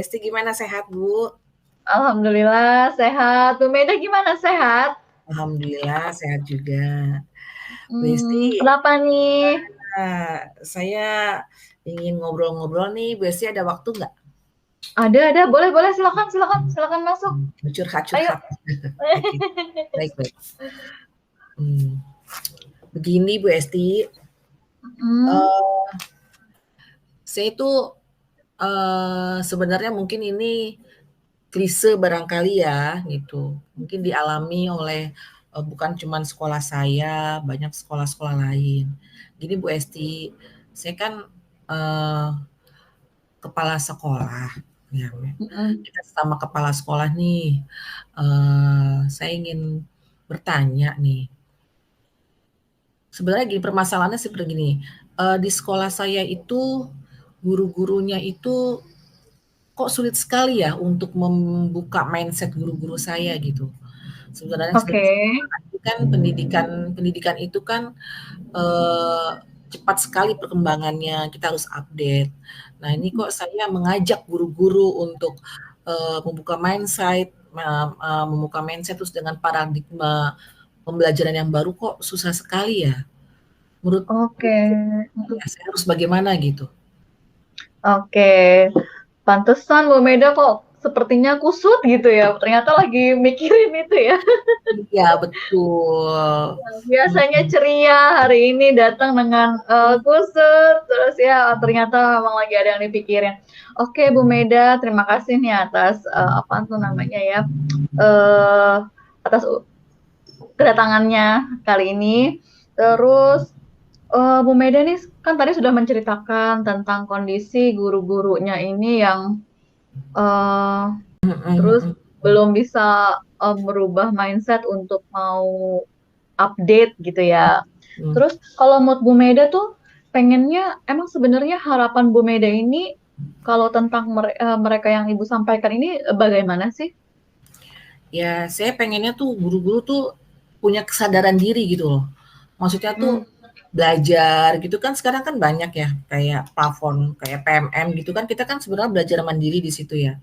Esti gimana sehat, Bu? Alhamdulillah sehat. Bu Meda gimana sehat? Alhamdulillah sehat juga. Bu Esti, Kenapa nih? saya ingin ngobrol-ngobrol nih. Bu Esti ada waktu nggak? Ada, boleh, boleh, silakan, silakan, silakan masuk. Ayo. Curhat-curhat. Oke, baik-baik. Hmm. Begini Bu Esti, Hmm, eh, saya itu sebenarnya mungkin ini klise barangkali ya gitu. Mungkin dialami oleh bukan cuma sekolah saya, banyak sekolah-sekolah lain. Gini Bu Esti, saya kan eh, kepala sekolah, ya, mm-mm. kita sama kepala sekolah nih. Saya ingin bertanya nih. Sebenarnya gini permasalahannya seperti gini. Di sekolah saya itu guru-gurunya itu kok sulit sekali ya untuk membuka mindset guru-guru saya gitu. Sebenarnya Oke. kan pendidikan pendidikan itu kan eh, cepat sekali perkembangannya, kita harus update. Nah, ini kok saya mengajak guru-guru untuk membuka mindset, membuka mindset terus dengan paradigma pembelajaran yang baru kok susah sekali ya. Menurut Oke. ya, saya harus bagaimana gitu? Oke. Pantesan Bu Meda kok sepertinya kusut gitu ya. Ternyata lagi mikirin itu ya. Iya, betul. Biasanya ceria, hari ini datang dengan kusut, terus ya ternyata memang lagi ada yang dipikirin. Oke Bu Meda, terima kasih nih atas apa tuh namanya ya, eh atas kedatangannya kali ini. Terus Bu Meda nih kan tadi sudah menceritakan tentang kondisi guru-gurunya ini yang eh, terus belum bisa merubah mindset untuk mau update gitu ya. Hmm. Terus kalau mood Bu Meda tuh pengennya emang sebenarnya harapan Bu Meda ini kalau tentang mereka yang Ibu sampaikan ini bagaimana sih? Ya, saya pengennya tuh guru-guru tuh punya kesadaran diri gitu loh. Maksudnya Hmm, tuh belajar gitu kan sekarang kan banyak ya kayak platform kayak PMM gitu kan kita kan sebenarnya belajar mandiri di situ ya.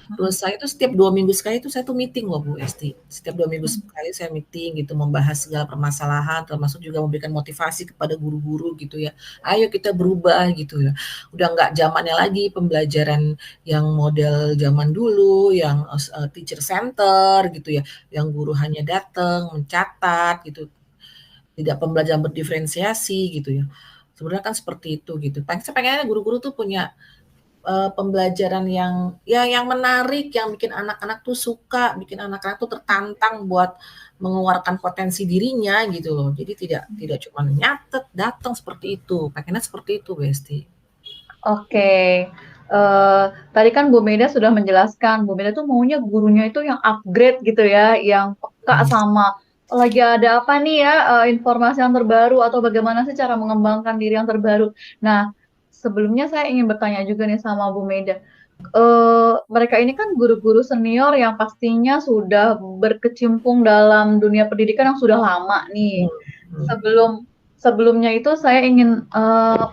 Terus saya tuh setiap 2 minggu sekali tuh saya tuh meeting loh Bu Esti. Setiap 2 minggu sekali saya meeting gitu, membahas segala permasalahan, termasuk juga memberikan motivasi kepada guru-guru gitu ya. Ayo kita berubah gitu ya. Udah nggak zamannya lagi pembelajaran yang model zaman dulu, yang teacher center gitu ya, yang guru hanya datang, mencatat gitu, tidak pembelajaran berdiferensiasi gitu ya. Sebenarnya kan seperti itu gitu. Saya pengennya guru-guru tuh punya pembelajaran yang ya yang menarik, yang bikin anak-anak tuh suka, bikin anak-anak tuh tertantang buat mengeluarkan potensi dirinya gitu loh. Jadi tidak tidak cuma nyatet, datang seperti itu. Pengennya seperti itu, Besti. oke. Tadi kan Bu Meda sudah menjelaskan, Bu Meda tuh maunya gurunya itu yang upgrade gitu ya, yang peka sama lagi ada apa nih ya, informasi yang terbaru atau bagaimana sih cara mengembangkan diri yang terbaru. Nah, sebelumnya saya ingin bertanya juga nih sama Bu Meda. Mereka ini kan guru-guru senior yang pastinya sudah berkecimpung dalam dunia pendidikan yang sudah lama nih. Hmm. Sebelum sebelumnya itu saya ingin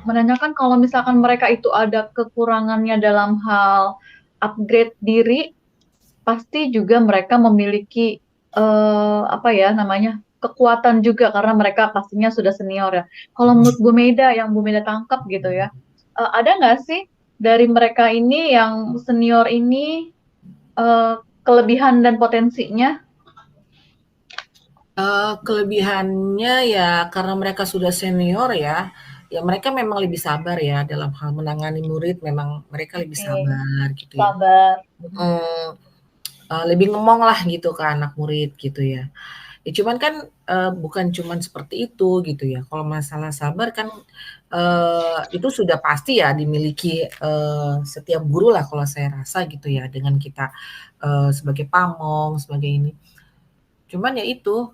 menanyakan kalau misalkan mereka itu ada kekurangannya dalam hal upgrade diri, pasti juga mereka memiliki apa ya namanya kekuatan juga karena mereka pastinya sudah senior ya. Kalau menurut Bu Meda yang Bu Meda tangkap gitu ya, ada nggak sih dari mereka ini yang senior ini eh, kelebihan dan potensinya? Kelebihannya ya karena mereka sudah senior ya, ya mereka memang lebih sabar ya dalam hal menangani murid memang mereka lebih Oke, sabar gitu ya. sabar. Mhm, lebih ngemong lah gitu ke anak murid gitu ya. Ya cuman kan, bukan cuman seperti itu gitu ya, kalau masalah sabar kan, itu sudah pasti ya dimiliki, setiap guru lah kalau saya rasa gitu ya, dengan kita, sebagai pamong, sebagai ini. Cuman ya itu,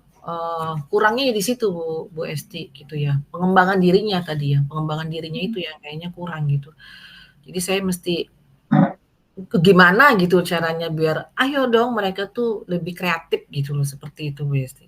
kurangnya ya di situ Bu Esti gitu ya, pengembangan dirinya tadi ya, pengembangan dirinya itu yang kayaknya kurang gitu. Jadi saya mesti gimana gitu caranya biar, ayo dong mereka tuh lebih kreatif gitu loh, seperti itu Bu Esti.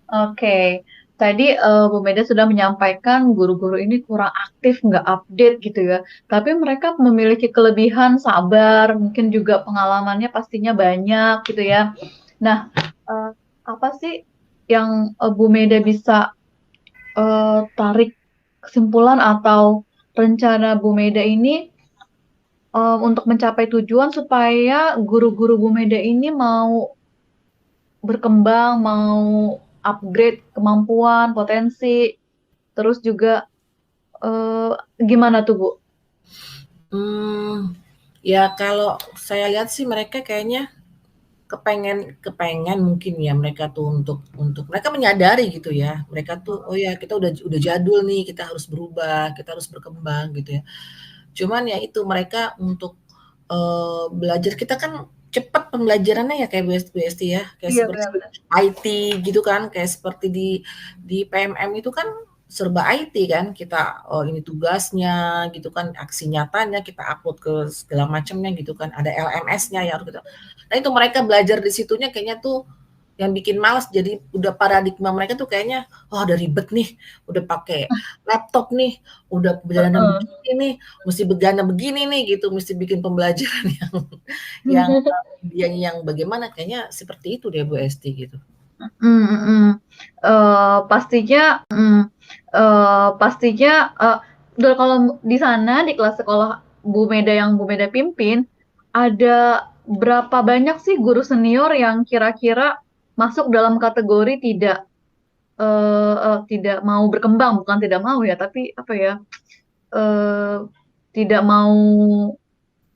Oke. Tadi Bu Meda sudah menyampaikan guru-guru ini kurang aktif, nggak update gitu ya. Tapi mereka memiliki kelebihan sabar, mungkin juga pengalamannya pastinya banyak gitu ya. Nah, eh, apa sih yang Bu Meda bisa tarik kesimpulan atau rencana Bu Meda ini untuk mencapai tujuan supaya guru-guru Bu Meda ini mau berkembang, mau upgrade kemampuan, potensi, terus juga eh, gimana tuh Bu? Mmm, ya kalau saya lihat sih mereka kayaknya kepengen mungkin ya mereka tuh untuk mereka menyadari gitu ya, mereka tuh, "Oh ya kita udah jadul nih, kita harus berubah, kita harus berkembang," gitu ya. Cuman ya itu mereka untuk, belajar kita kan cepat pembelajarannya ya kayak BSD ya, kayak Iya seperti benar-benar. IT gitu kan, kayak seperti di PMM itu kan serba IT kan, kita, ini tugasnya gitu kan, aksi nyatanya kita upload ke segala macamnya gitu kan, ada LMS-nya ya harus kita nah itu mereka belajar di situnya kayaknya tuh yang bikin males jadi udah paradigma mereka tuh kayaknya, "Wah udah ribet nih, udah pakai laptop nih, udah perjalanan Heeh. begini nih, mesti begana begini nih," gitu, mesti bikin pembelajaran yang yang bagaimana, kayaknya seperti itu deh Bu Esti gitu. Mm, mm, mm. Pastinya kalau di sana di kelas sekolah Bu Meda yang Bu Meda pimpin ada berapa banyak sih guru senior yang kira-kira masuk dalam kategori tidak mau berkembang, bukan tidak mau ya, tapi apa ya, eh, tidak mau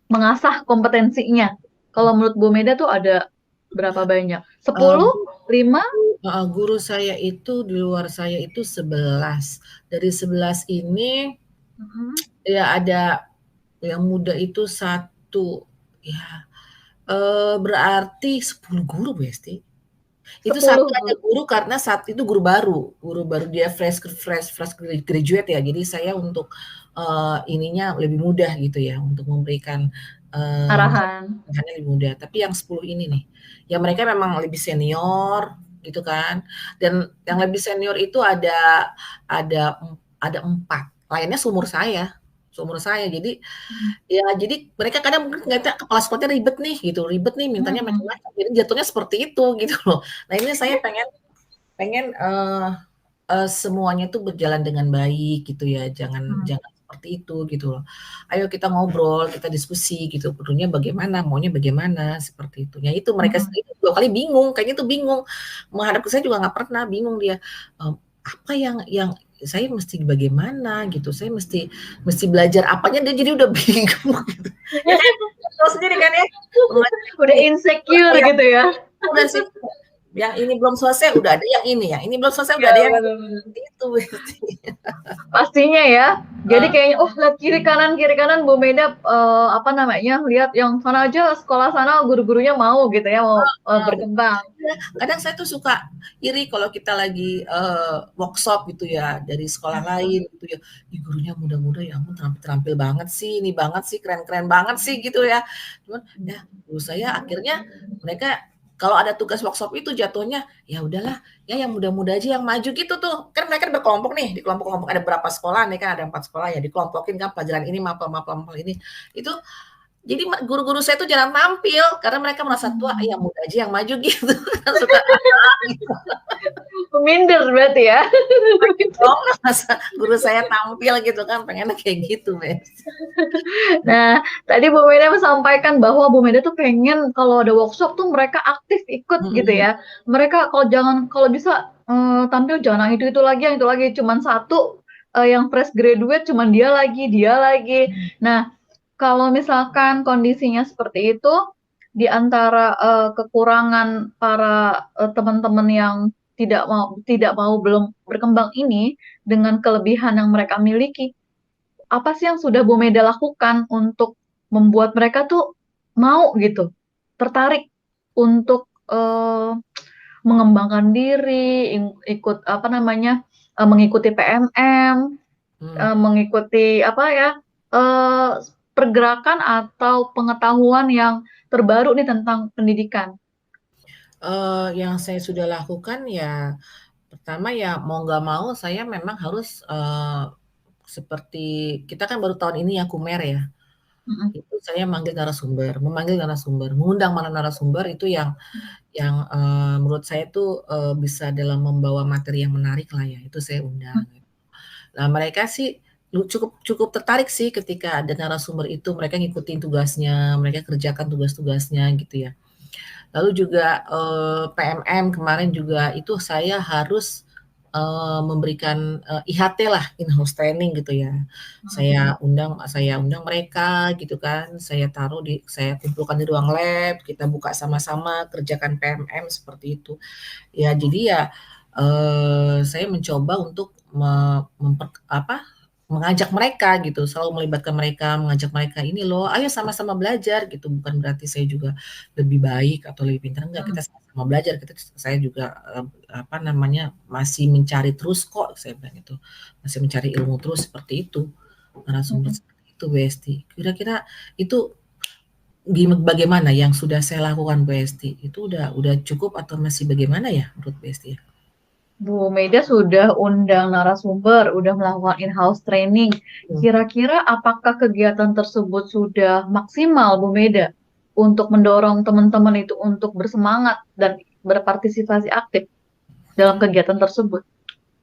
mengasah kompetensinya. Kalau menurut Bu Meda tuh ada berapa banyak? Eee, 10, 5? guru saya itu di luar saya itu 11. Dari 11 ini Mhm. ya ada yang muda itu satu ya, berarti 10 guru Bu Esti. Itu satu 10 aja guru. guru karena saat itu guru baru dia fresh graduate ya. Jadi saya untuk, ininya lebih mudah gitu ya, untuk memberikan, Arahan. masukannya lebih mudah. Tapi yang 10 ini nih, ya mereka memang lebih senior gitu kan, dan yang lebih senior itu ada ada 4, lainnya seumur saya. Jadi ya jadi mereka kadang mungkin ngeliatnya kepala sekolahnya ribet nih mintanya Mhm. macam-macam, jadi jatuhnya seperti itu gitu loh. Nah ini saya pengen pengen, semuanya tuh berjalan dengan baik gitu ya, jangan Mhm. jangan seperti itu gitu loh. Ayo kita ngobrol, kita diskusi gitu, perlunya bagaimana, maunya bagaimana, seperti itu. Ya itu mereka Mhm. sendiri 2 kali bingung, kayaknya tuh bingung, menghadap ke saya juga nggak pernah, bingung dia, apa yang saya mesti bagaimana gitu, saya mesti mesti belajar apanya, dia jadi udah bingung gitu. Ya kan tahu sendiri kan ya, Udah insecure iya, gitu ya. udah sih, yang ini belum selesai udah ada yang ini belum selesai udah Iya, ada yang benar-benar. seperti itu. Pastinya ya. Jadi Heeh, kayaknya, oh lihat kiri kanan Bu Meda apa namanya, lihat yang sana aja sekolah sana guru-gurunya mau gitu ya, mau heeh. berkembang. Iya, kadang saya tuh suka iri kalau kita lagi, workshop gitu ya, dari sekolah lain gitu ya, ih gurunya muda-muda ya ampun terampil-terampil banget sih, ini banget sih, keren-keren banget sih gitu ya. Cuman ya guru saya akhirnya mereka kalau ada tugas workshop itu jatuhnya, ya udahlah ya yang muda-muda aja yang maju gitu tuh. Kan mereka berkelompok nih, di kelompok-kelompok ada berapa sekolah nih kan, ada 4 sekolah ya, dikelompokin kan pelajaran ini mapel ini. Itu jadi guru-guru saya tuh jarang tampil karena mereka merasa tua, "Ah, yang muda aja yang maju," gitu kan suka gitu. Peminder berarti ya. Pengen dong masa guru saya tampil gitu kan, pengennya kayak gitu, Mas. Nah, tadi Bu Meda sampaikan bahwa Bu Meda tuh pengen kalau ada workshop tuh mereka aktif ikut gitu Mhm, ya. Mereka kalau bisa tampil jangan yang itu lagi, cuman satu yang fresh graduate cuman dia lagi, dia lagi. mhm. Nah, kalau misalkan kondisinya seperti itu, di antara kekurangan para teman-teman yang tidak mau belum berkembang ini dengan kelebihan yang mereka miliki, apa sih yang sudah Bu Meda lakukan untuk membuat mereka tuh mau gitu, tertarik untuk mengembangkan diri, ikut apa namanya, mengikuti PMM, Mmm, mengikuti apa ya, eee, pergerakan atau pengetahuan yang terbaru nih tentang pendidikan? yang saya sudah lakukan ya Pertama ya mau nggak mau saya memang harus, seperti kita kan baru tahun ini ya Kumer ya, Mhm. itu saya memanggil narasumber, mengundang mana narasumber itu yang, menurut saya tuh, bisa dalam membawa materi yang menarik lah ya, itu saya undang. Nah mereka sih cukup cukup tertarik sih ketika ada narasumber itu, mereka ngikutin tugasnya, mereka kerjakan tugas-tugasnya gitu ya. Lalu juga, PMM kemarin juga itu saya harus, memberikan, IHT lah, in-house training gitu ya. Saya undang mereka gitu kan, saya kumpulkan di ruang lab, kita buka sama-sama, kerjakan PMM seperti itu. Ya jadi ya, saya mencoba untuk mengajak mereka gitu, selalu melibatkan mereka, mengajak mereka, "Ini loh, ayo sama-sama belajar," gitu. Bukan berarti saya juga lebih baik atau lebih pintar, enggak, kita Mhm. sama-sama belajar, saya juga, masih mencari terus kok, saya bilang gitu. Masih mencari ilmu terus, seperti itu. Narasumber Mhm. seperti itu, Bu Esti. Kira-kira itu bagaimana yang sudah saya lakukan, Bu Esti? Itu udah cukup atau masih bagaimana ya menurut Bu Esti ya? Bu Meda sudah undang narasumber, udah melakukan in-house training. Hmm. Kira-kira apakah kegiatan tersebut sudah maksimal, Bu Meda, untuk mendorong teman-teman itu untuk bersemangat dan berpartisipasi aktif dalam kegiatan tersebut?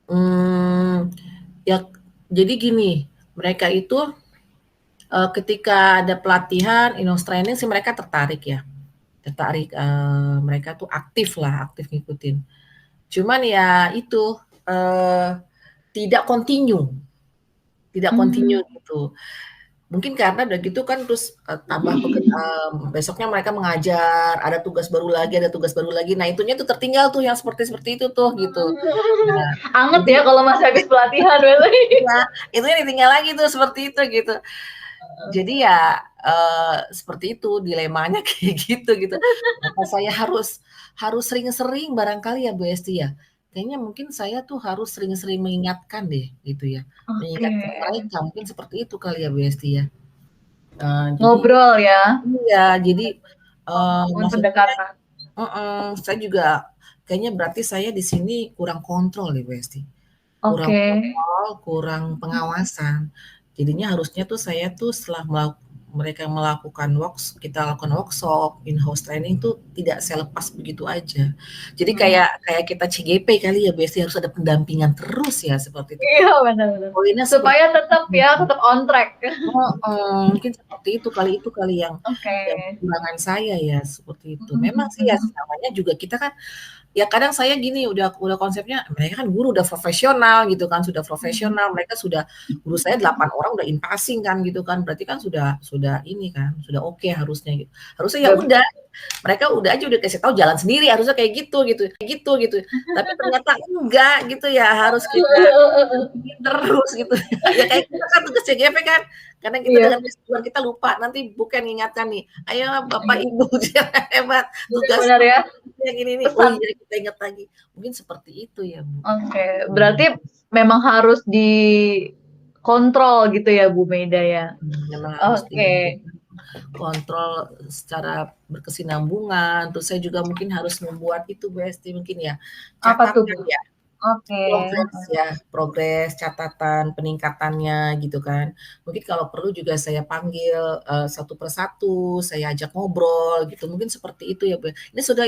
Mmm, ya jadi gini, mereka itu, ketika ada pelatihan in-house training sih mereka tertarik ya, mereka tuh aktif ngikutin. Cuman ya itu, tidak Mmm. continue gitu. Mungkin karena udah gitu kan terus, besoknya mereka mengajar, ada tugas baru lagi, nah itunya tuh tertinggal tuh yang seperti itu tuh gitu. Nah, Anget jadi ya kalau masih habis pelatihan berarti. iya, itunya ditinggal lagi tuh seperti itu gitu. Jadi ya, seperti itu dilemanya kayak gitu. Apa saya harus harus sering-sering barangkali ya, Bu Esti ya? Kayaknya mungkin saya tuh harus sering-sering mengingatkan deh gitu ya, Oke, mengingatkan mereka mungkin seperti itu kali ya, Bu Esti ya? Jadi ngobrol ya, iya, jadi, membangun maksudnya pendekatan. saya juga kayaknya berarti saya di sini kurang kontrol deh, Bu Esti. Kurang Oke. kontrol, kurang pengawasan. Jadinya harusnya tuh saya tuh setelah mereka melakukan kita lakukan workshop, in-house training tuh tidak saya lepas begitu aja. Jadi Mhm. kayak kita CGP kali ya, biasanya harus ada pendampingan terus ya, seperti itu. Iya, benar benar. Poinnya seperti Supaya tetap itu. ya, tetap on track. Mungkin seperti itu kali Oke. yang kekurangan saya ya, seperti itu. Mhm Memang sih ya mhm. namanya juga kita kan ya kadang saya gini, udah konsepnya mereka kan guru udah profesional gitu kan, sudah Mhm. profesional, mereka sudah guru saya 8 orang udah in passing kan gitu kan, berarti kan sudah ini kan, sudah oke harusnya gitu. Harusnya ya Udah udah, mereka udah kasih tahu jalan sendiri, harusnya kayak gitu. Tapi ternyata enggak gitu ya, harus kita bikin terus gitu. Ya kayak kita kan tugas CGP kan, kadang kita Iya, dengan kesibukan kita lupa, nanti bukan ngingatkan nih, "Ayo Bapak iya. Ibu jangan hebat, Benar tugas benar ya, yang ini nih." Oh pesan. iya kita ingat lagi. Mungkin seperti itu ya, Bu. Oke, Mhm. berarti memang harus dikontrol gitu ya, Bu Meda ya? Memang harus Oke. kontrol secara berkesinambungan, terus saya juga mungkin harus membuat itu Bu Esti mungkin ya, Apa tuh, catatan Bu? ya. Oke. Progres, catatan peningkatannya gitu kan. Mungkin kalau perlu juga saya panggil, satu persatu, saya ajak ngobrol gitu, mungkin seperti itu ya, Bu, ya.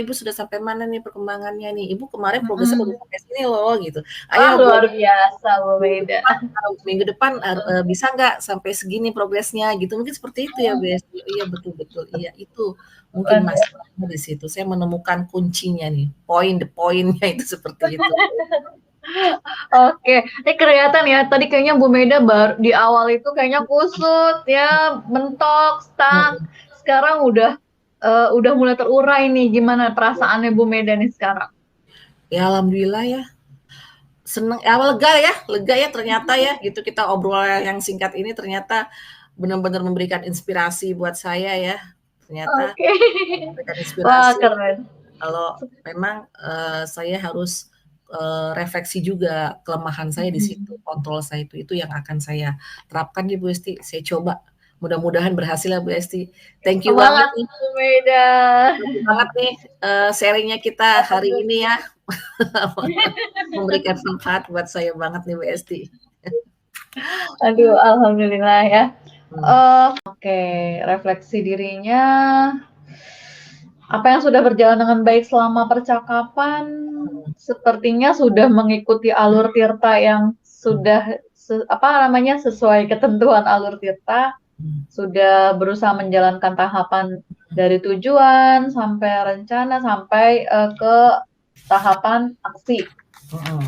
Ibu sudah sampai mana nih perkembangannya nih? Ibu kemarin progresnya baru Mhm. sampai sini loh gitu. Wah, Ayo luar biasa, Bu Meda. minggu depan bisa nggak sampai segini progresnya gitu, mungkin seperti itu ya, Bu, ya. Iya betul, iya itu mungkin Waduh. masalahnya di situ, saya menemukan kuncinya nih, the point-nya itu seperti itu. Oke, ini kelihatan ya, tadi kayaknya Bu Meda di awal itu kayaknya kusut ya, mentok, stuck. Mhm. Sekarang udah mulai terurai nih, gimana perasaannya Bu Meda nih sekarang? Ya alhamdulillah ya, lega ya ternyata ya gitu kita obrol yang singkat ini ternyata benar-benar memberikan inspirasi buat saya ya, ternyata Oke. memberikan Wah, inspirasi keren. kalau memang, saya harus, refleksi juga kelemahan saya di situ, Mhm. kontrol saya itu yang akan saya terapkan nih Bu Esti, saya coba Mudah-mudahan berhasil ya Bu Esti. Thank you banget Semangat nih. Bu Meda. Thank you banget nih sharingnya kita hari ini ya. Memberikan manfaat buat saya banget nih Bu Esti. Aduh, alhamdulillah ya. Hmm. Oke, refleksi dirinya. Apa yang sudah berjalan dengan baik selama percakapan, sepertinya sudah mengikuti alur tirta yang sudah sesuai ketentuan alur tirta, sudah berusaha menjalankan tahapan dari tujuan sampai rencana sampai ke tahapan aksi,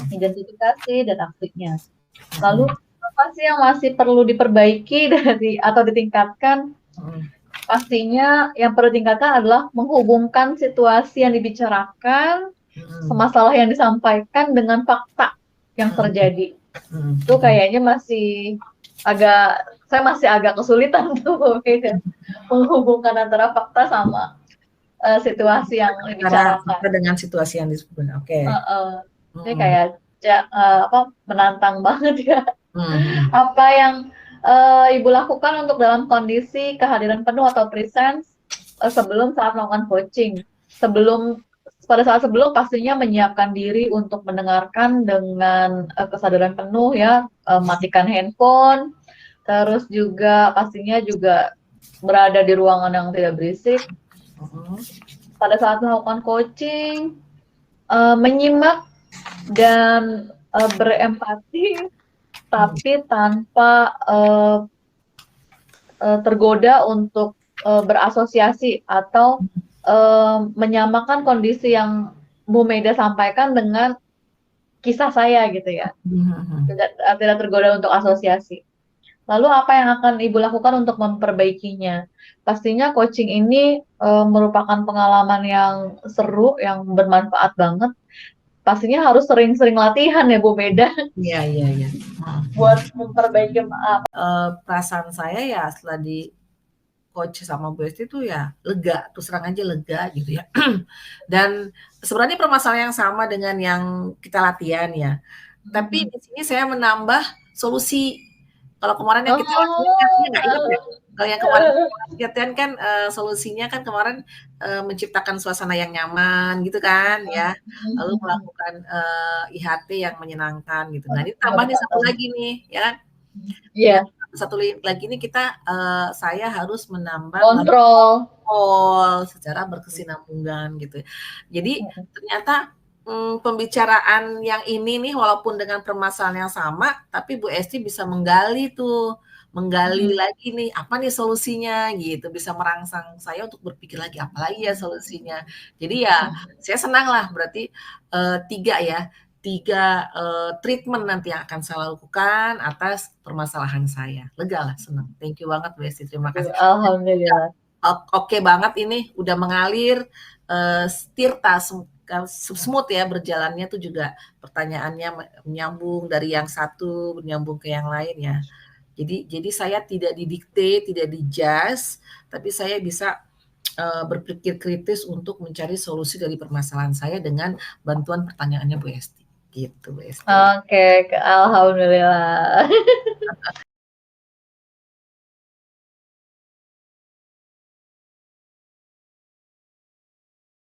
identifikasi dan aksinya. Lalu apa sih yang masih perlu diperbaiki atau ditingkatkan? Pastinya yang perlu ditingkatkan adalah menghubungkan situasi yang dibicarakan, masalah yang disampaikan dengan fakta yang terjadi. Itu kayaknya saya masih agak kesulitan tuh menghubungkan antara fakta sama situasi yang dibicarakan. Fakta dengan situasi yang disebut. Oke. Ini kayak menantang banget ya. Apa yang Ibu lakukan untuk dalam kondisi kehadiran penuh atau presence sebelum saat melakukan coaching? Pada saat sebelum pastinya menyiapkan diri untuk mendengarkan dengan kesadaran penuh ya, matikan handphone, terus juga pastinya juga berada di ruangan yang tidak berisik. Pada saat melakukan coaching, menyimak dan berempati, tapi tanpa tergoda untuk berasosiasi atau menyamakan kondisi yang Bu Meda sampaikan dengan kisah saya gitu ya. Tidak tergoda untuk asosiasi. Lalu apa yang akan Ibu lakukan untuk memperbaikinya? Pastinya coaching ini merupakan pengalaman yang seru, yang bermanfaat banget. Pastinya harus sering-sering latihan ya Bu Meda. Iya. Buat memperbaiki perasaan saya ya setelah di coach sama Bu Esti itu ya lega, terus terang aja lega gitu ya. Dan sebenarnya permasalahan yang sama dengan yang kita latihan ya. Tapi di sini saya menambah solusi. Kalau kemarin yang kita latihan nggak ingat ya. Kalau yang kemarin latihan kan solusinya kan kemarin menciptakan suasana yang nyaman gitu kan ya. Lalu melakukan IHT yang menyenangkan gitu. Nah, ini tambah nih satu lagi nih ya. Iya. Satu lagi ini kita saya harus menambah kontrol secara berkesinambungan gitu. Jadi ternyata pembicaraan yang ini nih walaupun dengan permasalahan yang sama, tapi Bu Esti bisa menggali lagi nih apa nih solusinya gitu, bisa merangsang saya untuk berpikir lagi apa lagi ya solusinya. Jadi ya saya senang lah berarti tiga treatment nanti yang akan saya lakukan atas permasalahan saya. Lega lah, senang. Thank you banget Bu Esti, terima kasih. Alhamdulillah. Oke banget ini udah mengalir tirta smooth ya berjalannya tuh juga pertanyaannya menyambung dari yang satu menyambung ke yang lain ya. Jadi saya tidak didikte, tidak dijudge, tapi saya bisa berpikir kritis untuk mencari solusi dari permasalahan saya dengan bantuan pertanyaannya Bu Esti. Gitu Bu Esti. Oke, alhamdulillah.